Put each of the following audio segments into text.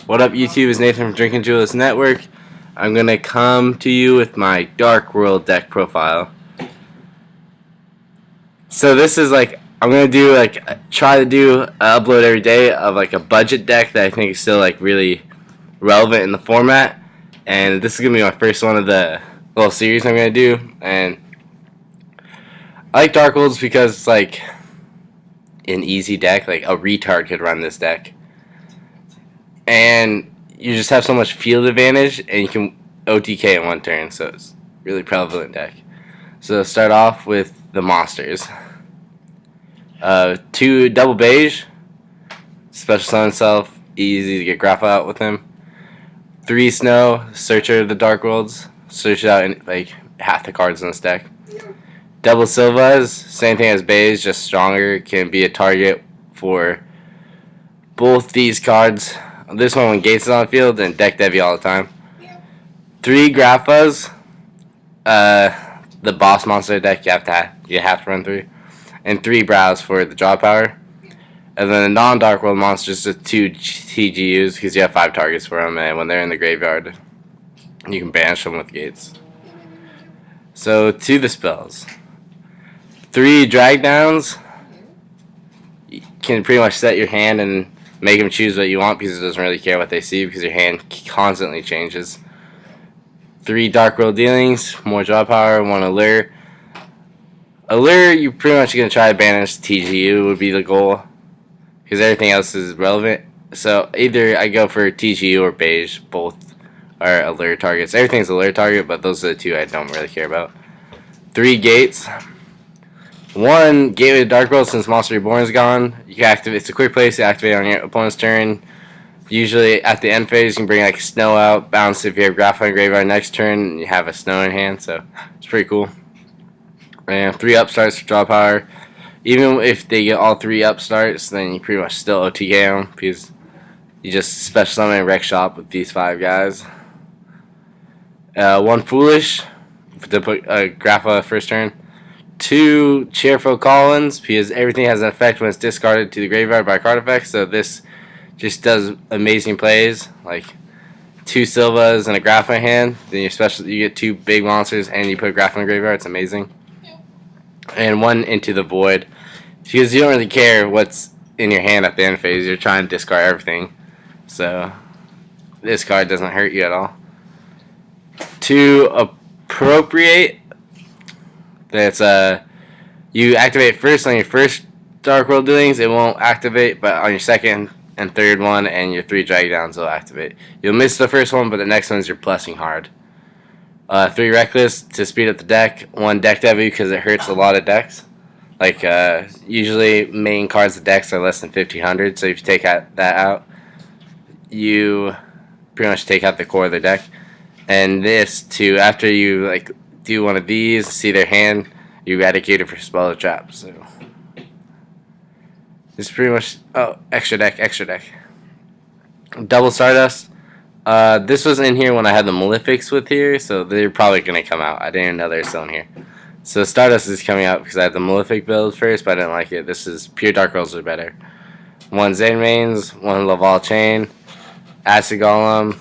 What up, YouTube? Is Nathan from Drinking Duelist Network. I'm gonna come to you with my Dark World deck profile. So this is like I'm gonna do try to do an upload every day of like a budget deck that I think is still like really relevant in the format. And this is gonna be my first one of the little series I'm gonna do. And I like Dark Worlds because it's like an easy deck. Like a retard could run this deck. And you just have so much field advantage, and you can OTK in one turn, so it's really prevalent deck. So start off with the monsters. 2 double beige, special summon himself, easy to get graph out with him. 3 snow, searcher of the Dark Worlds, search out in, like half the cards in this deck. Double Silvas, same thing as beige, just stronger, can be a target for both these cards. This one when Gates is on the field and deck Devi all the time. 3 Graphas. The boss monster deck you have to run 3. And 3 Brows for the draw power. And then the non-Dark World monsters just 2 TGUs because you have 5 targets for them, and when they're in the graveyard you can banish them with Gates. So to the spells. 3 Drag Downs. You can pretty much set your hand and make them choose what you want because it doesn't really care what they see because your hand constantly changes. 3 Dark World Dealings, more draw power, 1 Allure. Allure, you're pretty much going to try to banish TGU would be the goal because everything else is relevant. So either I go for TGU or beige, both are Allure targets. Everything's Allure target, but those are the 2 I don't really care about. 3 Gates. 1 Gateway to Dark World, since Monster Reborn is gone. You can activate. It's a quick place to activate on your opponent's turn. Usually at the end phase, you can bring like snow out, bounce if you have Graph on graveyard next turn, and you have a snow in hand. So it's pretty cool. And 3 upstarts for draw power. Even if they get all 3 upstarts, then you pretty much still OTK them because you just special summon and wreck shop with these 5 guys. 1 Foolish to put Grapha first turn. 2 Cheerful Collins because everything has an effect when it's discarded to the graveyard by card effect. So this just does amazing plays, like 2 Silvas and a Graph in hand. Then you get 2 big monsters and you put Graph in the graveyard. It's amazing. And 1 Into the Void because you don't really care what's in your hand at the end phase. You're trying to discard everything, so this card doesn't hurt you at all. 2 Appropriate. That's you activate first on your first Dark World Dealings, it won't activate, but on your second and third one and your 3 Drag Downs will activate. You'll miss the first one, but the next one's you're plussing hard. 3 Reckless to speed up the deck. 1 Deck Devi because it hurts a lot of decks. Like usually main cards of decks are less than 1500, so if you take that out, you pretty much take out the core of the deck. And this too, after you like do one of these, see their hand, you eradicate it for spell or trap. So it's pretty much extra deck. Double Stardust. This was in here when I had the Malefics with here, so they're probably gonna come out. I didn't even know they're still in here. So Stardust is coming out because I had the Malefic build first, but I didn't like it. This is pure Dark Worlds are better. 1 Zane Mains, 1 Laval Chain, Acid Golem,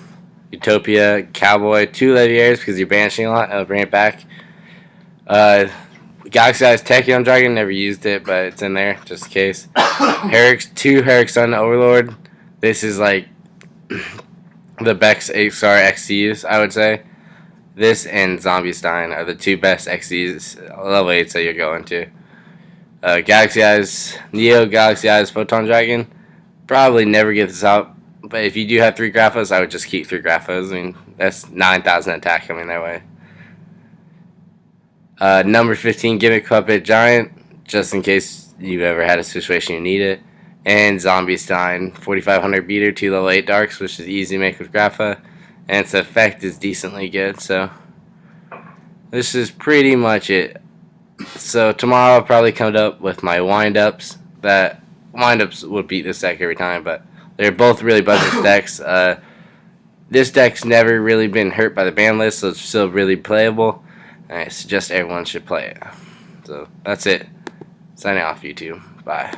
Utopia, Cowboy, 2 Leviaires because you're banishing a lot. I'll bring it back. Galaxy Eyes Tachyon Dragon, never used it, but it's in there just in case. 2 Herrick Sun Overlord. This is like the best XR XCs, I would say. This and Zombie Stein are the 2 best XCs, level 8s that you're going to. Galaxy Eyes, Neo Galaxy Eyes Photon Dragon. Probably never get this out. But if you do have 3 Graphas, I would just keep 3 Graphas. I mean, that's 9,000 attack coming that way. Number 15, Gimmick Puppet Giant, just in case you've ever had a situation you need it. And Zombie Stein, 4500 beater, 2 level 8 darks, which is easy to make with Grapha. And its effect is decently good, so this is pretty much it. So tomorrow I'll probably come up with my wind-ups. That wind-ups would beat this deck every time, but they're both really budget decks. This deck's never really been hurt by the ban list, so it's still really playable. And I suggest everyone should play it. So that's it. Signing off, YouTube. Bye.